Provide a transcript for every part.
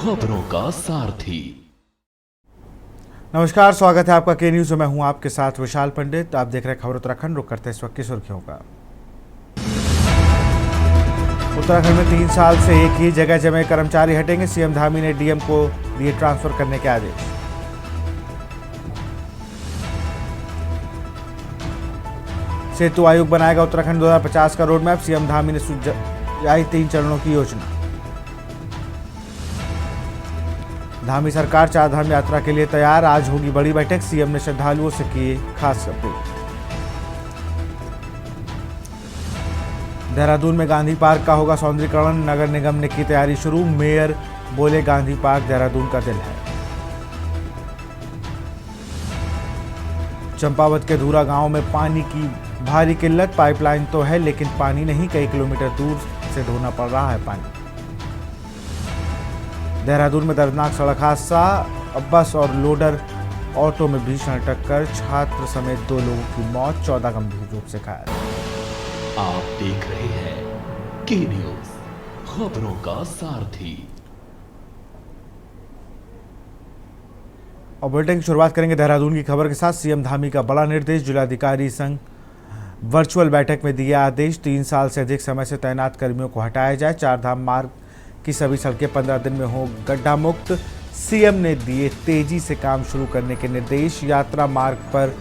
खबरों का सारथी। नमस्कार, स्वागत है आपका के न्यूज में। मैं हूं आपके साथ विशाल पंडित। आप देख रहे हैं खबर उत्तराखंड। रुक करते हैं इस वक्त की सुर्खियों का। उत्तराखंड में 3 साल से एक ही जगह जमे कर्मचारी हटेंगे। सीएम धामी ने डीएम को दिए ट्रांसफर करने के आदेश। सेतु आयोग बनाएगा उत्तराखंड 2050 का रोड मैप। सीएम धामी ने सुझाई 3 चरणों की योजना। धामी सरकार 4 धाम यात्रा के लिए तैयार। आज होगी बड़ी बैठक। सीएम ने श्रद्धालुओं से की खास अपील। देहरादून में गांधी पार्क का होगा सौंदर्यीकरण। नगर निगम ने की तैयारी शुरू। मेयर बोले गांधी पार्क देहरादून का दिल है। चंपावत के धूरा गांव में पानी की भारी किल्लत। पाइपलाइन तो है लेकिन पानी नहीं। कई किलोमीटर दूर से ढोना पड़ रहा है पानी। देहरादून में दर्दनाक सड़क हादसा। बस और लोडर ऑटो में भीषण टक्कर। छात्र समेत 2 लोगों की मौत, 14 गंभीर रूप से घायल। आप देख रहे हैं के न्यूज, खबरों का सारथी। और बुलेटिन की शुरुआत करेंगे देहरादून की खबर के साथ। सीएम धामी का बड़ा निर्देश। जिलाधिकारी संघ वर्चुअल बैठक में दिया आदेश। 3 साल से अधिक समय से तैनात कर्मियों को हटाया जाए। 4 धाम मार्ग की सभी सड़कें 15 दिन में हो गड्ढा मुक्त। सीएम ने दिए तेजी से काम शुरू करने के निर्देश। यात्रा मार्ग पर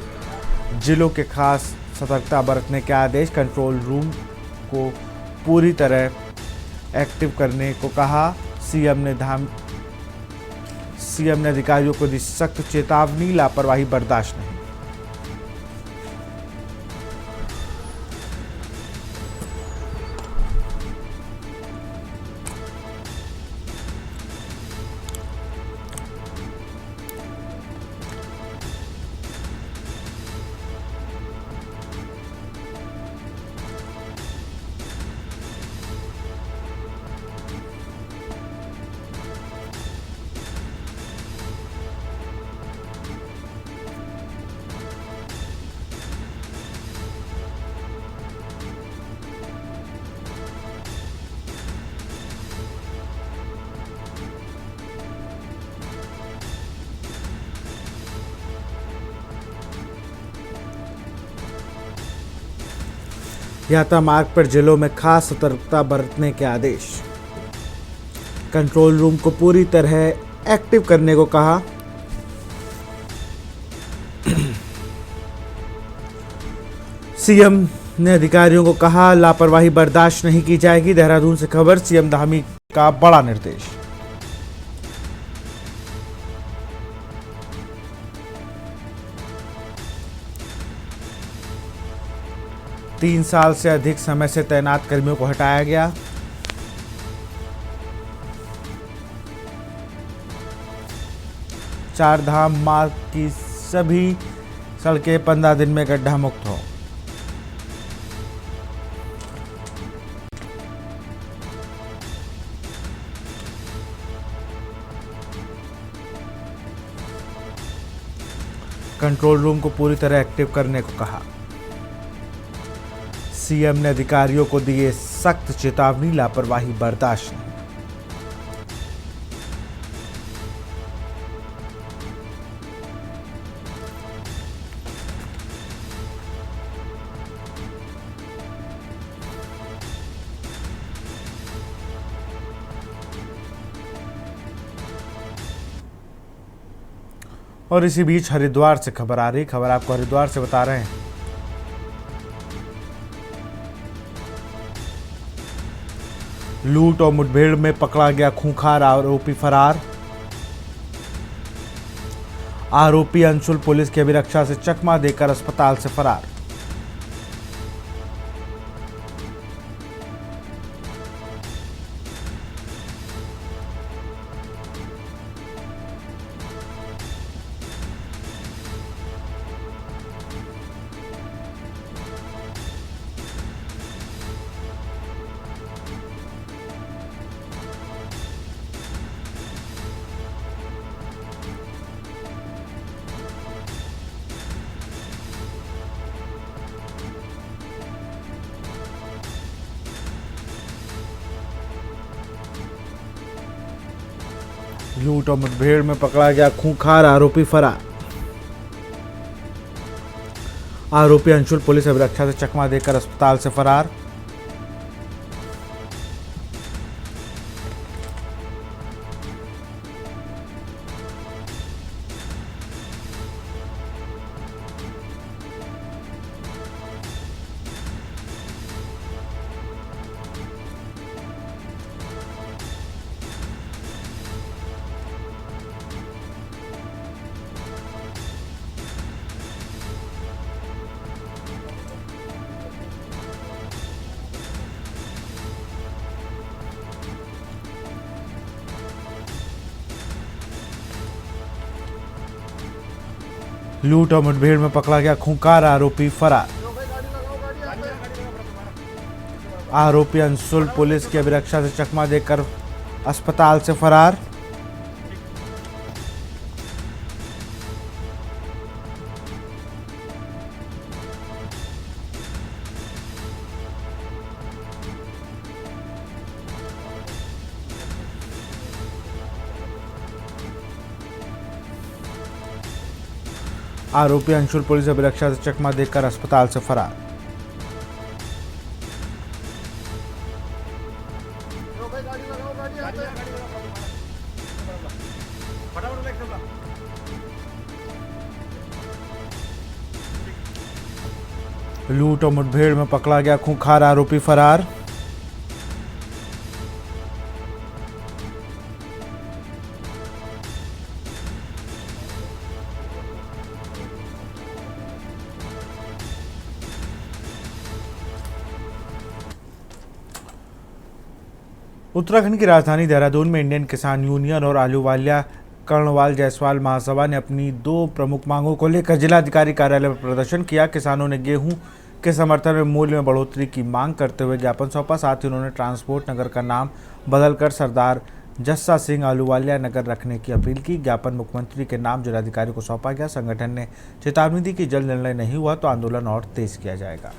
जिलों के खास सतर्कता बरतने के आदेश। कंट्रोल रूम को पूरी तरह एक्टिव करने को कहा। सीएम ने अधिकारियों को दी सख्त चेतावनी। लापरवाही बर्दाश्त नहीं। यात्रा मार्ग पर जिलों में खास सतर्कता बरतने के आदेश। कंट्रोल रूम को पूरी तरह एक्टिव करने को कहा। सीएम ने अधिकारियों को कहा लापरवाही बर्दाश्त नहीं की जाएगी। देहरादून से खबर। सीएम धामी का बड़ा निर्देश। तीन साल से अधिक समय से तैनात कर्मियों को हटाया गया। चार धाम मार्ग की सभी सड़कें 15 दिन में गड्ढा मुक्त हो। कंट्रोल रूम को पूरी तरह एक्टिव करने को कहा। सीएम ने अधिकारियों को दिए सख्त चेतावनी। लापरवाही बर्दाश्त नहीं। और इसी बीच हरिद्वार से खबर आ रही। खबर आपको हरिद्वार से बता रहे हैं। लूट और मुठभेड़ में पकड़ा गया खूंखार आरोपी फरार। आरोपी अंशुल पुलिस की अभिरक्षा से चकमा देकर अस्पताल से फरार। लूट और मुठभेड़ में पकड़ा गया खूंखार आरोपी फरार। आरोपी अंशुल पुलिस अभिरक्षा से चकमा देकर अस्पताल से फरार। लूट और मुठभेड़ में पकड़ा गया खूंखार आरोपी फरार। आरोपी अंशुल पुलिस की अभिरक्षा से चकमा देकर अस्पताल से फरार। आरोपी अंशुल पुलिस अभिरक्षा से चकमा देकर अस्पताल से फरार। लूट और मुठभेड़ में पकड़ा गया खूंखार आरोपी फरार। उत्तराखंड की राजधानी देहरादून में इंडियन किसान यूनियन और आलूवालिया कर्णवाल जायसवाल महासभा ने अपनी 2 प्रमुख मांगों को लेकर जिलाधिकारी कार्यालय में प्रदर्शन किया। किसानों ने गेहूं के समर्थन में मूल्य में बढ़ोतरी की मांग करते हुए ज्ञापन सौंपा। साथ ही उन्होंने ट्रांसपोर्ट नगर का नाम बदलकर सरदार जस्सा सिंह आलूवालिया नगर रखने की अपील की। ज्ञापन मुख्यमंत्री के नाम जिलाधिकारी को सौंपा गया। संगठन ने चेतावनी दी कि जल्द निर्णय नहीं हुआ तो आंदोलन और तेज किया जाएगा।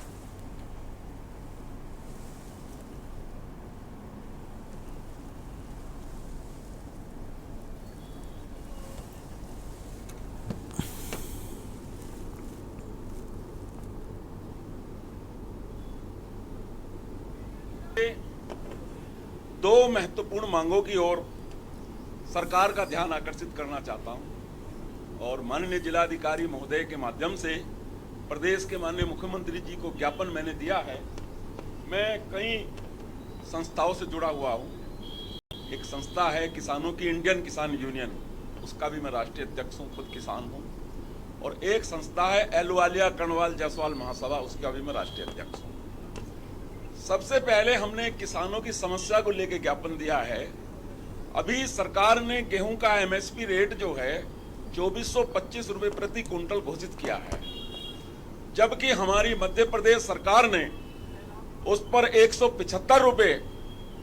दो महत्वपूर्ण मांगों की ओर सरकार का ध्यान आकर्षित करना चाहता हूं और माननीय जिलाधिकारी महोदय के माध्यम से प्रदेश के माननीय मुख्यमंत्री जी को ज्ञापन मैंने दिया है। मैं कई संस्थाओं से जुड़ा हुआ हूं। एक संस्था है किसानों की इंडियन किसान यूनियन, उसका भी मैं राष्ट्रीय अध्यक्ष हूं, खुद किसान हूं। और एक संस्था है आलूवालिया कर्णवाल जायसवाल महासभा, उसका भी मैं राष्ट्रीय अध्यक्ष हूं। सबसे पहले हमने किसानों की समस्या को लेकर ज्ञापन दिया है। अभी सरकार ने गेहूं का एमएसपी रेट जो है 2425 रुपए प्रति क्विंटल घोषित किया है, जबकि हमारी मध्य प्रदेश सरकार ने उस पर 175 रुपए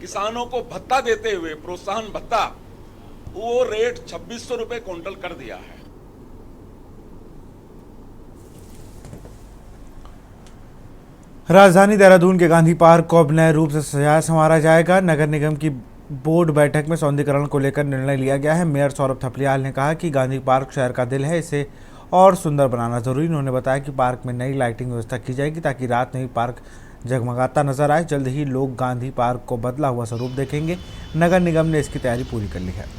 किसानों को भत्ता देते हुए, प्रोत्साहन भत्ता, वो रेट 2600 रुपए क्विंटल कर दिया है। राजधानी देहरादून के गांधी पार्क को अब नए रूप से सजाया संवारा जाएगा। नगर निगम की बोर्ड बैठक में सौंदर्यीकरण को लेकर निर्णय लिया गया है। मेयर सौरभ थपलियाल ने कहा कि गांधी पार्क शहर का दिल है, इसे और सुंदर बनाना जरूरी। उन्होंने बताया कि पार्क में नई लाइटिंग व्यवस्था की जाएगी ताकि रात में भी पार्क जगमगाता नजर आए। जल्द ही लोग गांधी पार्क को बदला हुआ स्वरूप देखेंगे। नगर निगम ने इसकी तैयारी पूरी कर ली है।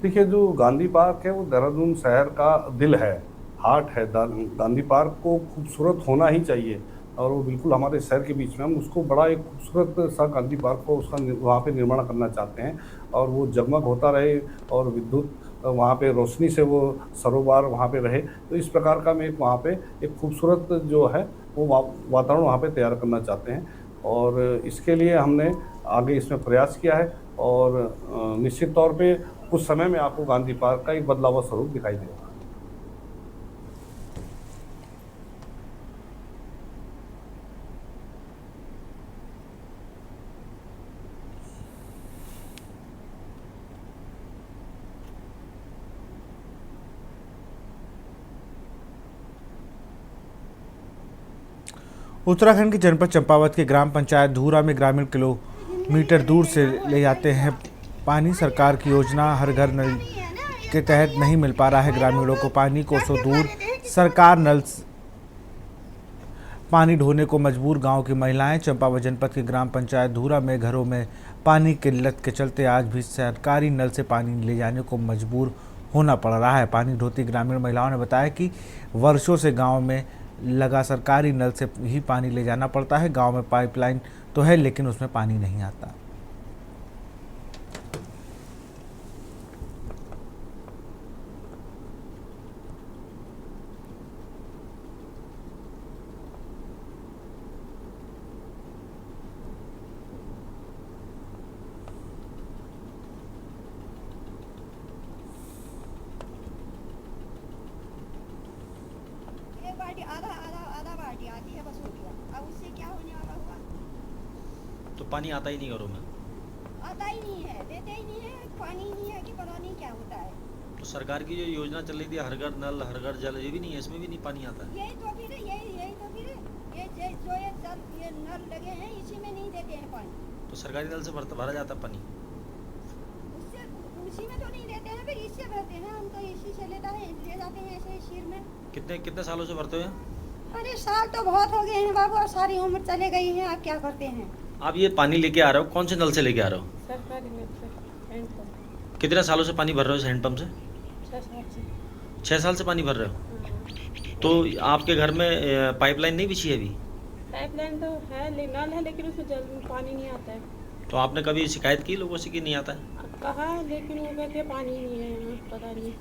देखिए, जो गांधी पार्क है वो देहरादून शहर का दिल है, हार्ट है। गांधी पार्क को खूबसूरत होना ही चाहिए और वो बिल्कुल हमारे शहर के बीच में, हम उसको बड़ा एक खूबसूरत सा गांधी पार्क को उसका वहाँ पे निर्माण करना चाहते हैं और वो जगमग होता रहे और विद्युत वहाँ पे रोशनी से वो सरोवर वहाँ पे रहे। तो इस प्रकार का मैं वहाँ पे एक खूबसूरत जो है वो वातावरण वहाँ पे तैयार करना चाहते हैं। और इसके लिए हमने आगे इसमें प्रयास किया है और निश्चित तौर पे कुछ समय में आपको गांधी पार्क का एक बदला हुआ स्वरूप दिखाई देगा। उत्तराखंड के जनपद चंपावत के ग्राम पंचायत धूरा में ग्रामीण किलोमीटर दूर से ले जाते हैं पानी। सरकार की योजना हर घर नल के तहत नहीं मिल पा रहा है ग्रामीणों को पानी। कोसों दूर सरकार नल पानी ढोने को मजबूर गांव की महिलाएं। चंपावत जनपद के ग्राम पंचायत धूरा में घरों में पानी की किल्लत के चलते आज भी सरकारी नल से पानी ले जाने को मजबूर होना पड़ रहा है। पानी ढोती ग्रामीण महिलाओं ने बताया कि वर्षों से गांव में लगा सरकारी नल से ही पानी ले जाना पड़ता है। गांव में पाइपलाइन तो है लेकिन उसमें पानी नहीं आता। आधा बाल्टी आती है बस हो गया। अब उससे क्या होने वाला हुआ? तो पानी आता ही नहीं घरों में? आता ही नहीं है, देते ही नहीं है, पानी नहीं है कि पता नहीं क्या होता है। तो सरकार की जो योजना चल रही थी हर घर नल हर घर जल, ये भी नहीं है, इसमें भी नहीं पानी आता है। यही तो फिर यही तो फिर ये नल लगे हैं इसी में नहीं देते हैं पानी। तो सरकारी नल से भरा जाता है पानी? उससे उसी में तो नहीं देते हैं, फिर इससे भरते हैं। हम तो इसी से ले जाते हैं ऐसे शीर में। कितने सालों से भरते हुए? अरे साल तो बहुत हो गए हैं बाबू, और सारी उम्र चले गई है। आप क्या करते हैं? आप ये पानी लेके आ रहे हो, कौन से नल से लेके आ रहे हो? सरकारी नल से, हैंडपंप। कितने सालों से पानी भर रहे हो इस हैंडपंप से? 6 साल से। 6 साल से पानी भर रहे हो? तो आपके घर में पाइपलाइन नहीं बिछी है अभी? पाइपलाइन तो है, नल है, लेकिन उसमें पानी नहीं आता है। तो आपने कभी शिकायत की लोगों से कि नहीं आता है? कहा, लेकिन वो कहते पानी नहीं है यहाँ, पता नहीं।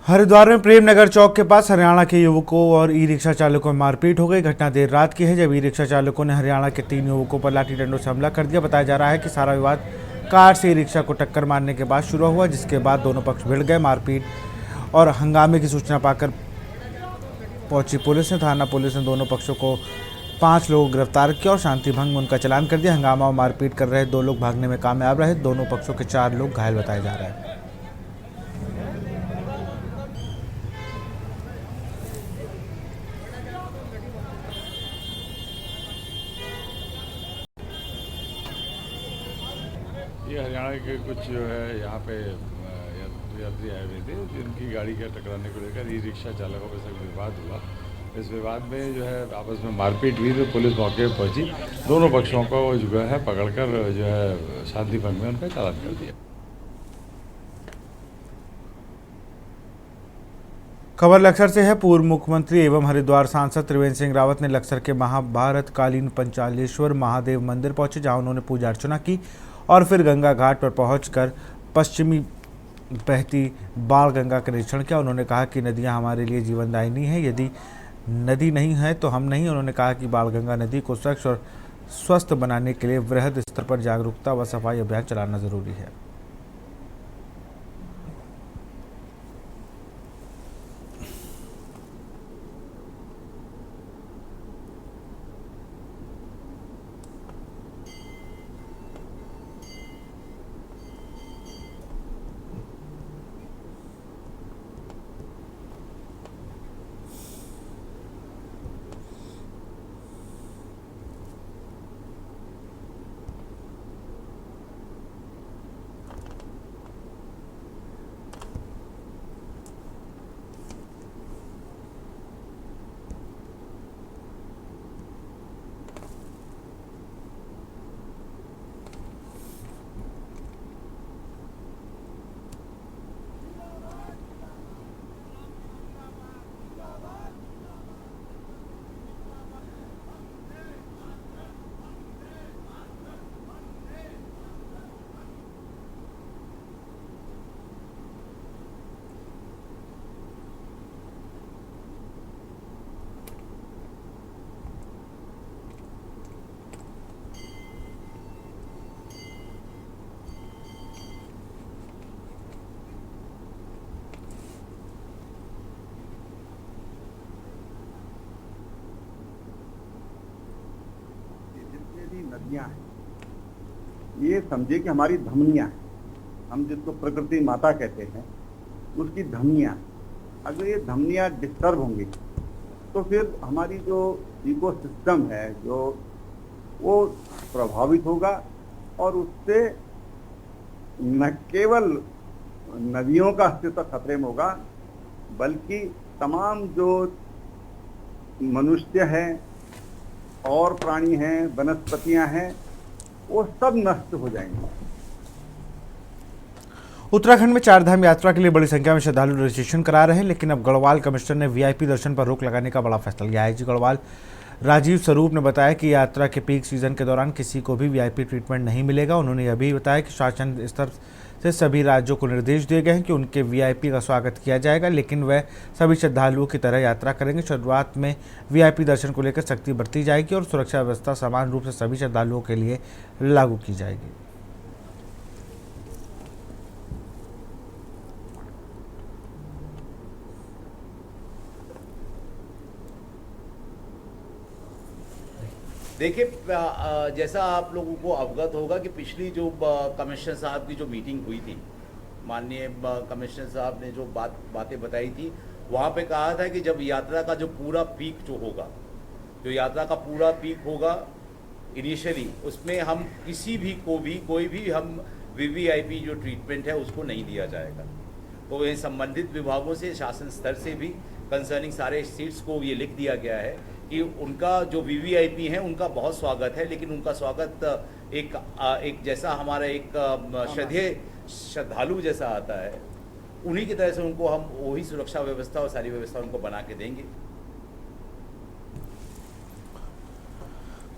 हरिद्वार में प्रेम नगर चौक के पास हरियाणा के युवकों और ई रिक्शा चालकों में मारपीट हो गई। घटना देर रात की है जब ई रिक्शा चालकों ने हरियाणा के 3 युवकों पर लाठी डंडों से हमला कर दिया। बताया जा रहा है कि सारा विवाद कार से ई रिक्शा को टक्कर मारने के बाद शुरू हुआ, जिसके बाद दोनों पक्ष भिड़ गए। मारपीट और हंगामे की सूचना पाकर पहुंची पुलिस ने थाना पुलिस ने दोनों पक्षों को 5 लोगों को गिरफ्तार किया और शांति भंग में उनका चालान कर दिया। हंगामा और मारपीट कर रहे 2 लोग भागने में कामयाब रहे। दोनों पक्षों के 4 लोग घायल बताए जा रहे हैं। ये हरियाणा के कुछ जो है यहाँ पे यात्री आए हुए थे, जिनकी गाड़ी का टकराने को लेकर ई रिक्शा चालकों के साथ विवाद हुआ। इस विवाद में जो है आपस में मारपीट हुई, तो पुलिस मौके पर पहुंची, दोनों पक्षों को जो है पकड़कर जो है शांति भंग में उनका चालान कर दिया। खबर लक्सर से है। पूर्व मुख्यमंत्री एवं हरिद्वार सांसद त्रिवेंद्र सिंह रावत ने लक्सर के महाभारत कालीन पंचालेश्वर महादेव मंदिर पहुंचे, जहां उन्होंने पूजा अर्चना की और फिर गंगा घाट पर पहुंचकर पश्चिमी बहती बाण गंगा का निरीक्षण किया। उन्होंने कहा कि नदियां हमारे लिए जीवनदायिनी है, यदि नदी नहीं है तो हम नहीं। उन्होंने कहा कि बाण गंगा नदी को स्वच्छ और स्वस्थ बनाने के लिए वृहद स्तर पर जागरूकता व सफाई अभियान चलाना जरूरी है। हड्डियां हैं, ये समझिए कि हमारी धमनियां हैं, हम जिसको प्रकृति माता कहते हैं उसकी धमनियां। अगर ये धमनियां डिस्टर्ब होंगी तो फिर हमारी जो इकोसिस्टम है जो वो प्रभावित होगा और उससे न केवल नदियों का अस्तित्व खतरे में होगा बल्कि तमाम जो मनुष्य हैं और प्राणी हैं, वनस्पतियां हैं, वो सब नष्ट हो जाएंगे। उत्तराखंड में चारधाम यात्रा के लिए बड़ी संख्या में श्रद्धालु रजिस्ट्रेशन करा रहे हैं, लेकिन अब गढ़वाल कमिश्नर ने वीआईपी दर्शन पर रोक लगाने का बड़ा फैसला लिया है। आईजी गढ़वाल राजीव स्वरूप ने बताया कि यात्रा के पीक सीजन के दौरान किसी को भी वीआईपी ट्रीटमेंट नहीं मिलेगा। उन्होंने यह भी बताया कि शासन स्तर से सभी राज्यों को निर्देश दिए गए हैं कि उनके वीआईपी का स्वागत किया जाएगा, लेकिन वह सभी श्रद्धालुओं की तरह यात्रा करेंगे। शुरुआत में वीआईपी दर्शन को लेकर सख्ती बरती जाएगी और सुरक्षा व्यवस्था समान रूप से सभी श्रद्धालुओं के लिए लागू की जाएगी। देखिए, जैसा आप लोगों को अवगत होगा कि पिछली जो कमिश्नर साहब की जो मीटिंग हुई थी, माननीय कमिश्नर साहब ने जो बातें बताई थी, वहाँ पे कहा था कि जब यात्रा का जो पूरा पीक जो होगा, जो यात्रा का पूरा पीक होगा इनिशियली, उसमें हम किसी भी को भी कोई भी हम वीवीआईपी जो ट्रीटमेंट है उसको नहीं दिया जाएगा। तो ये संबंधित विभागों से, शासन स्तर से भी कंसर्निंग सारे स्टेट्स को ये लिख दिया गया है कि उनका जो वीवीआईपी हैं उनका बहुत स्वागत है, लेकिन उनका स्वागत एक जैसा हमारा एक श्रद्धालु जैसा आता है, उन्हीं की तरह से उनको हम वही सुरक्षा व्यवस्था और सारी व्यवस्था उनको बना के देंगे।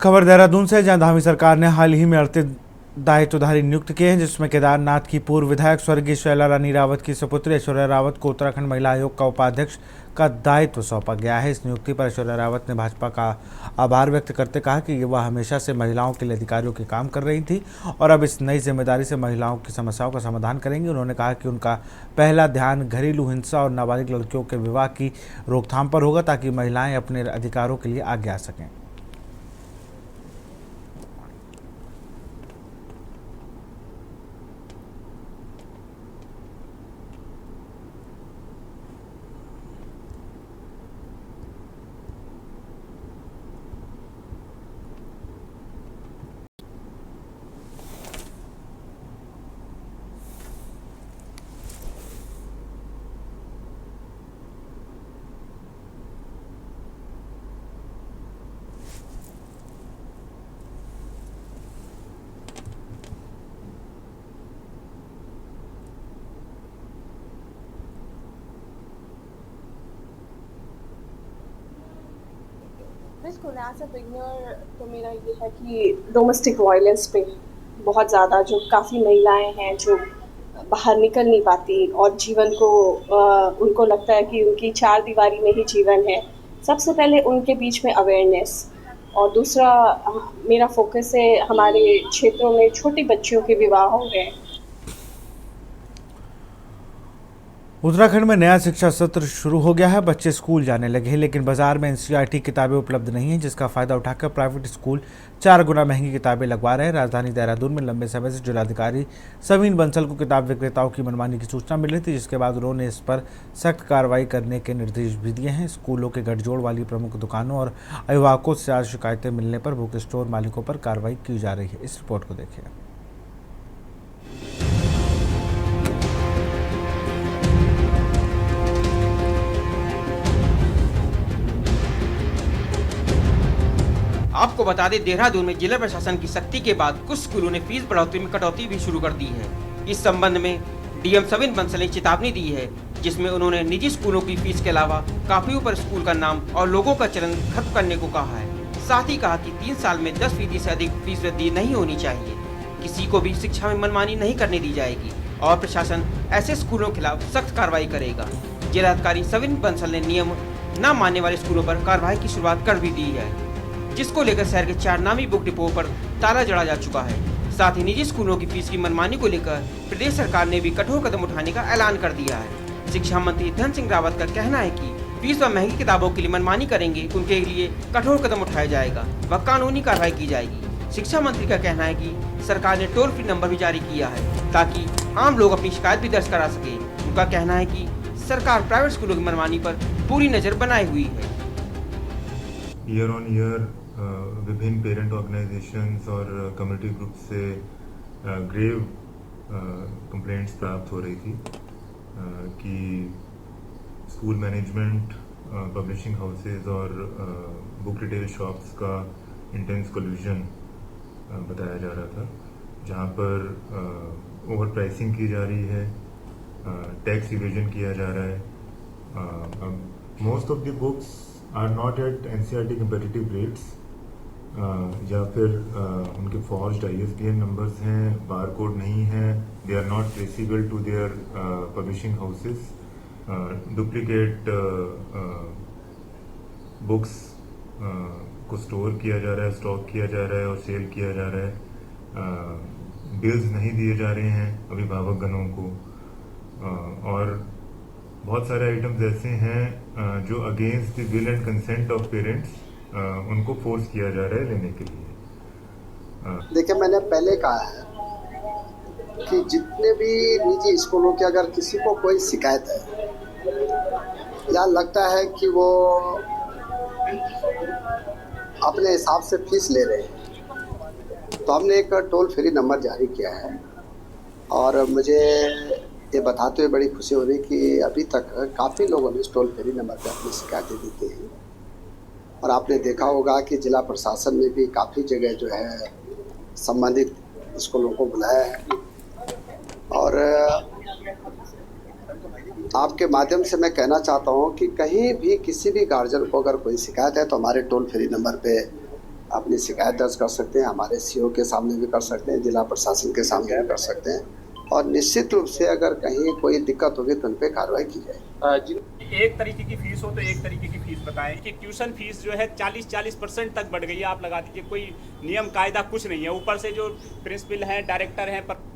खबर देहरादून से, जहां धामी सरकार ने हाल ही में 38 दायित्वधारी नियुक्त किए हैं, जिसमें केदारनाथ की पूर्व विधायक स्वर्गीय शैला रानी रावत की सपुत्री ऐश्वर्या रावत को उत्तराखंड महिला आयोग का उपाध्यक्ष का दायित्व सौंपा गया है। इस नियुक्ति पर ऐश्वर्या रावत ने भाजपा का आभार व्यक्त करते कहा कि वह हमेशा से महिलाओं के लिए अधिकारियों के काम कर रही थी और अब इस नई जिम्मेदारी से महिलाओं की समस्याओं का समाधान करेंगी। उन्होंने कहा कि उनका पहला ध्यान घरेलू हिंसा और नाबालिग लड़कियों के विवाह की रोकथाम पर होगा, ताकि महिलाएं अपने अधिकारों के लिए आगे आ सकें। एज अ बिगिनर तो मेरा ये है कि डोमेस्टिक वायलेंस पे बहुत ज़्यादा, जो काफ़ी महिलाएं हैं जो बाहर निकल नहीं पाती और जीवन को उनको लगता है कि उनकी चार दीवारी में ही जीवन है। सबसे पहले उनके बीच में अवेयरनेस, और दूसरा मेरा फोकस है हमारे क्षेत्रों में छोटी बच्चियों के विवाह हो गए। उत्तराखंड में नया शिक्षा सत्र शुरू हो गया है। बच्चे स्कूल जाने लगे हैं, लेकिन बाजार में एनसीईआरटी किताबें उपलब्ध नहीं हैं, जिसका फायदा उठाकर प्राइवेट स्कूल 4 गुना महंगी किताबें लगवा रहे हैं। राजधानी देहरादून में लंबे समय से जिलाधिकारी समीन बंसल को किताब विक्रेताओं की मनमानी की सूचना मिल रही थी, जिसके बाद उन्होंने इस पर सख्त कार्रवाई करने के निर्देश भी दिए हैं। स्कूलों के गठजोड़ वाली प्रमुख दुकानों और अभिभावकों से आज शिकायतें मिलने पर बुक स्टोर मालिकों पर कार्रवाई की जा रही है। इस रिपोर्ट को देखिए। आपको बता दें, देहरादून में जिला प्रशासन की सख्ती के बाद कुछ स्कूलों ने फीस बढ़ोतरी में कटौती भी शुरू कर दी है। इस संबंध में डीएम समीन बंसल ने चेतावनी दी है, जिसमें उन्होंने निजी स्कूलों की फीस के अलावा कापियों पर स्कूल का नाम और लोगों का चलन खत्म करने को कहा है। साथ ही कहा कि 3 साल में 10% से अधिक फीस वृद्धि नहीं होनी चाहिए। किसी को भी शिक्षा में मनमानी नहीं करने दी जाएगी और प्रशासन ऐसे स्कूलों के खिलाफ सख्त कार्रवाई करेगा। जिलाधिकारी समीन बंसल ने नियम न मानने वाले स्कूलों पर कार्रवाई की शुरुआत कर भी दी है, जिसको लेकर शहर के 4 नामी बुक डिपो पर ताला जड़ा जा चुका है। साथ ही निजी स्कूलों की फीस की मनमानी को लेकर प्रदेश सरकार ने भी कठोर कदम उठाने का ऐलान कर दिया है। शिक्षा मंत्री धन सिंह रावत का कहना है कि फीस व महंगी किताबों के लिए मनमानी करेंगे उनके लिए कठोर कदम उठाया जाएगा व कानूनी कार्रवाई की जाएगी। शिक्षा मंत्री का कहना है कि सरकार ने टोल फ्री नंबर भी जारी किया है ताकि आम लोग अपनी शिकायत भी दर्ज करा सके। उनका कहना है कि सरकार प्राइवेट स्कूलों की मनमानी पर पूरी नजर बनाए हुई है। ईयर ऑन ईयर विभिन्न पेरेंट ऑर्गेनाइजेशंस और कम्युनिटी ग्रुप से ग्रेव कंप्लेंट्स प्राप्त हो रही थी कि स्कूल मैनेजमेंट, पब्लिशिंग हाउसेज और बुक रिटेल शॉप्स का इंटेंस कोल्यूशन बताया जा रहा था, जहां पर ओवर प्राइसिंग की जा रही है, टैक्स इवेजन किया जा रहा है। Most of the books are not at NCERT competitive rates, या फिर उनके फॉर्ज्ड ISBN नंबर्स हैं, बार कोड नहीं है, they are not traceable to their publishing houses, duplicate books को स्टोर किया जा रहा है, स्टॉक किया जा रहा है और सेल किया जा रहा है, बिल्स नहीं दिए जा रहे हैं अभिभावक गणों को, और बहुत सारे आइटम्स ऐसे हैं जो against the will and consent of parents उनको फोर्स किया जा रहा है लेने के लिए। देखिए, मैंने पहले कहा है कि जितने भी निजी स्कूलों के अगर किसी को कोई शिकायत है या लगता है कि वो अपने हिसाब से फीस ले रहे हैं, तो हमने एक टोल फ्री नंबर जारी किया है। और मुझे ये बताते हुए बड़ी खुशी हो रही कि अभी तक काफ़ी लोगों ने इस टोल फ्री नंबर पर अपनी शिकायतें दी थी। और आपने देखा होगा कि जिला प्रशासन ने भी काफ़ी जगह जो है संबंधित स्कूलों को बुलाया है। और आपके माध्यम से मैं कहना चाहता हूं कि कहीं भी किसी भी गार्जियन को अगर कोई शिकायत है तो हमारे टोल फ्री नंबर पे अपनी शिकायत दर्ज कर सकते हैं, हमारे CO के सामने भी कर सकते हैं, जिला प्रशासन के सामने भी कर सकते हैं, और निश्चित रूप से अगर कहीं कोई दिक्कत होगी तो उन पर कार्रवाई की जाए। एक तरीके की फीस हो तो एक तरीके की फीस बताएं कि ट्यूशन फीस जो है 40% तक बढ़ गई है। आप लगा दीजिए, कोई नियम कायदा कुछ नहीं है। ऊपर से जो प्रिंसिपल हैं, डायरेक्टर हैं, पर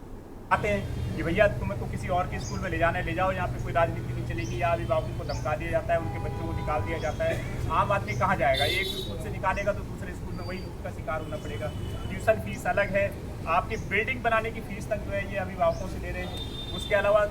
आते हैं कि भैया तुम्हें तो किसी और के स्कूल में ले जाना है, ले जाओ, यहाँ पे कोई राजनीति नहीं चलेगी, या अभिभावकों को धमका दिया जाता है, उनके बच्चों को निकाल दिया जाता है। आम आदमी कहाँ जाएगा? एक स्कूल से निकालेगा तो दूसरे स्कूल में वही उसका शिकार होना पड़ेगा। ट्यूशन फीस अलग है, आपकी बिल्डिंग बनाने की फीस तक जो है ये अभिभावकों से ले रहे हैं। उसके अलावा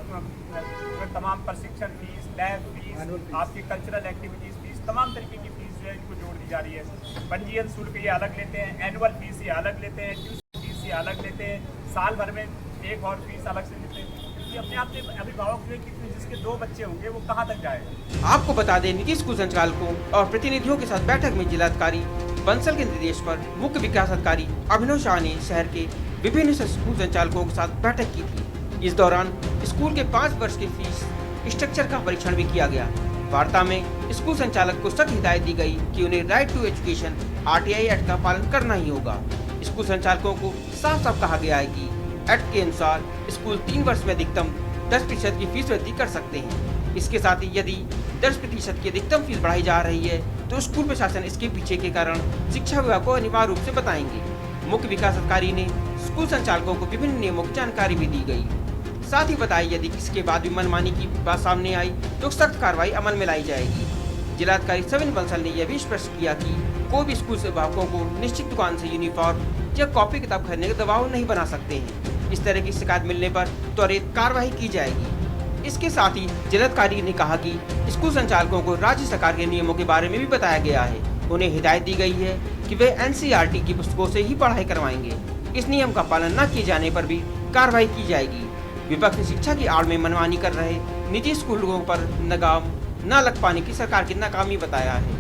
तमाम प्रशिक्षण फीस, लैब फीस, आपकी कल्चरल एक्टिविटीज़ फीस, तमाम तरीके की फीस जो है इनको जोड़ दी जा रही है। पंजीयन शुल्क ये अलग लेते हैं, एनुअल फीस ये अलग लेते हैं, ट्यूशन फीस ये अलग लेते हैं, साल भर में एक और फीस अलग से लेते हैं। ये अपने आप में अभिभावक जो है जिसके 2 बच्चे होंगे वो कहाँ तक जाएगा? आपको बता दें, निजी स्कूल संचालकों और प्रतिनिधियों के साथ बैठक में जिलाधिकारी बंसल के निर्देश पर मुख्य विकास अधिकारी अभिनव शाह ने शहर के विभिन्न स्कूल संचालकों के साथ बैठक की थी। इस दौरान स्कूल के 5 वर्ष के फीस स्ट्रक्चर का परीक्षण भी किया गया। वार्ता में स्कूल संचालक को सख्त हिदायत दी गई कि उन्हें right to education RTI act का पालन करना ही होगा। स्कूल संचालकों को साफ साफ कहा गया है कि एक्ट के अनुसार स्कूल 3 वर्ष में अधिकतम 10% की फीस वृद्धि कर सकते हैं। इसके साथ ही यदि 10% की अधिकतम फीस बढ़ाई जा रही है तो स्कूल प्रशासन इसके पीछे के कारण शिक्षा विभाग को अनिवार्य रूप से बताएंगे। मुख्य विकास अधिकारी ने स्कूल संचालकों को विभिन्न नियमों की जानकारी भी दी गई। साथ ही बताया यदि इसके बाद भी मनमानी की बात सामने आई तो सख्त कार्रवाई अमल में लाई जाएगी। जिलाधिकारी सविन बंसल ने यह भी स्पष्ट किया कि कोई भी स्कूल अभिभावकों को निश्चित दुकान से यूनिफॉर्म या कॉपी किताब खरीदने का दबाव नहीं बना सकते हैं। इस तरह की शिकायत मिलने पर त्वरित कार्रवाई की जाएगी। इसके साथ ही जिलाधिकारी ने कहा कि स्कूल संचालकों को राज्य सरकार के नियमों के बारे में भी बताया गया है। उन्हें हिदायत दी गई है कि वे NCERT की पुस्तकों से ही पढ़ाई करवाएंगे। इस नियम का पालन न किए जाने पर भी कार्रवाई की जाएगी। विपक्ष ने शिक्षा की आड़ में मनमानी कर रहे निजी स्कूलों पर लगाम न लग पाने की सरकार की नाकामी बताया है।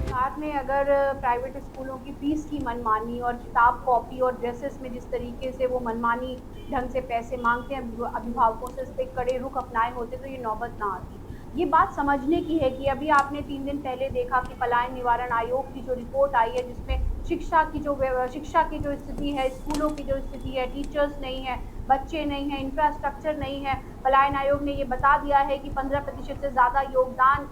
साथ में अगर प्राइवेट स्कूलों की फीस की मनमानी और किताब, कॉपी और ड्रेसेस में जिस तरीके से वो मनमानी ढंग से पैसे मांगते हैं अभिभावकों से, इस पर कड़े रुख अपनाए होते तो ये नौबत ना आती। ये बात समझने की है कि अभी आपने 3 दिन पहले देखा कि पलायन निवारण आयोग की जो रिपोर्ट आई है जिसमें शिक्षा की जो स्थिति है, स्कूलों की जो स्थिति है, टीचर्स नहीं है, बच्चे नहीं हैं, इंफ्रास्ट्रक्चर नहीं है। पलायन आयोग ने ये बता दिया है कि 15% से ज़्यादा योगदान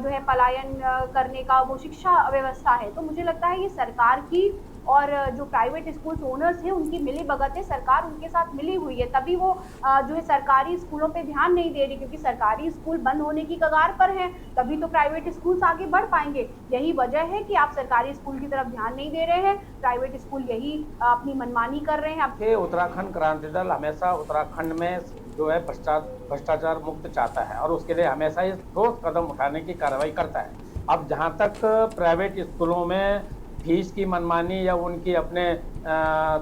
जो है पलायन करने का वो शिक्षा व्यवस्था है। तो मुझे लगता है ये सरकार की और जो प्राइवेट स्कूल ओनर्स हैं उनकी मिली भगत है, सरकार उनके साथ मिली हुई है, तभी वो जो है सरकारी स्कूलों पे ध्यान नहीं दे रही, क्योंकि सरकारी स्कूल बंद होने की कगार पर हैं, तभी तो प्राइवेट स्कूल्स आगे बढ़ पाएंगे। यही वजह है कि आप सरकारी स्कूल की तरफ ध्यान नहीं दे रहे हैं, प्राइवेट स्कूल यही अपनी मनमानी कर रहे हैं। उत्तराखंड क्रांति दल हमेशा उत्तराखंड में जो है भ्रष्टाचार मुक्त चाहता है और उसके लिए हमेशा ये ठोस कदम उठाने की कार्रवाई करता है। अब जहाँ तक प्राइवेट स्कूलों में फीस की मनमानी या उनकी अपने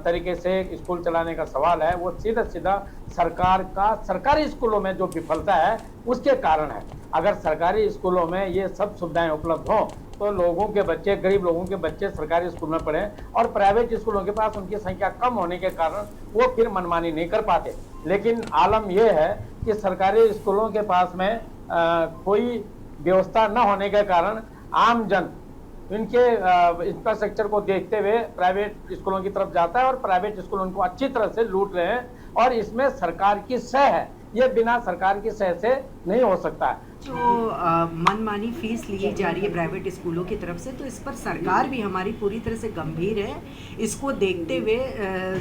तरीके से स्कूल चलाने का सवाल है, वो सीधा सीधा सरकारी स्कूलों में जो विफलता है उसके कारण है। अगर सरकारी स्कूलों में ये सब सुविधाएं उपलब्ध हों तो लोगों के बच्चे, गरीब लोगों के बच्चे सरकारी स्कूल में पढ़ें, और प्राइवेट स्कूलों के पास उनकी संख्या कम होने के कारण वो फिर मनमानी नहीं कर पाते। लेकिन आलम यह है कि सरकारी स्कूलों के पास में कोई व्यवस्था न होने के कारण आम जन इनके इंफ्रास्ट्रक्चर को देखते हुए प्राइवेट स्कूलों की तरफ जाता है और प्राइवेट स्कूल उनको अच्छी तरह से लूट रहे हैं, और इसमें सरकार की सह है, ये बिना सरकार की सह से नहीं हो सकता है। जो मनमानी फीस ली जा रही है प्राइवेट स्कूलों की तरफ से, तो इस पर सरकार भी हमारी पूरी तरह से गंभीर है। इसको देखते हुए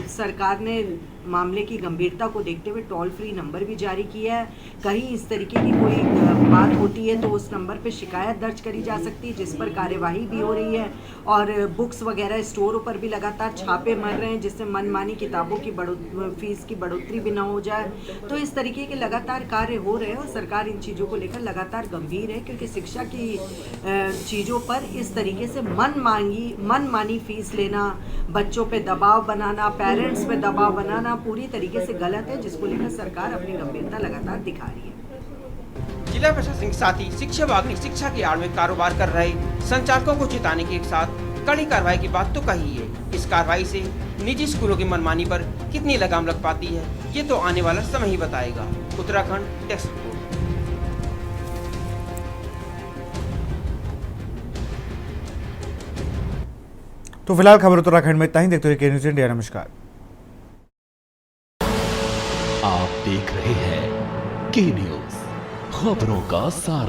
सरकार ने मामले की गंभीरता को देखते हुए टोल फ्री नंबर भी जारी किया है। कहीं इस तरीके की कोई बात होती है तो उस नंबर पे शिकायत दर्ज करी जा सकती है, जिस पर कार्यवाही भी हो रही है, और बुक्स वगैरह स्टोरों पर भी लगातार छापे मर रहे हैं, जिससे मनमानी किताबों की फीस की बढ़ोतरी भी ना हो जाए। तो इस तरीके के लगातार कार्य हो रहे हैं और सरकार इन चीज़ों को लेकर लगातार गंभीर है, क्योंकि शिक्षा की चीज़ों पर इस तरीके से मनमानी फीस लेना, बच्चों पे दबाव बनाना, पेरेंट्स पे दबाव बनाना पूरी तरीके से गलत है, जिसको लेकर सरकार अपनी गंभीरता लगातार दिखा रही है। जिला प्रशासन के साथ ही शिक्षा विभाग ने शिक्षा की आड़ में कारोबार कर रहे संचालकों को चिताने के साथ कड़ी कार्रवाई की बात तो कही है। इस कार्रवाई से निजी स्कूलों की मनमानी पर कितनी लगाम लग पाती है, ये तो आने वाला समय ही बताएगा। Uttarakhand text report. तो फिलहाल खबर उत्तराखंड में इतना ही। देखते हुए न्यूज़ इंडिया। नमस्कार। आप देख रहे हैं के न्यूज़, खबरों का सार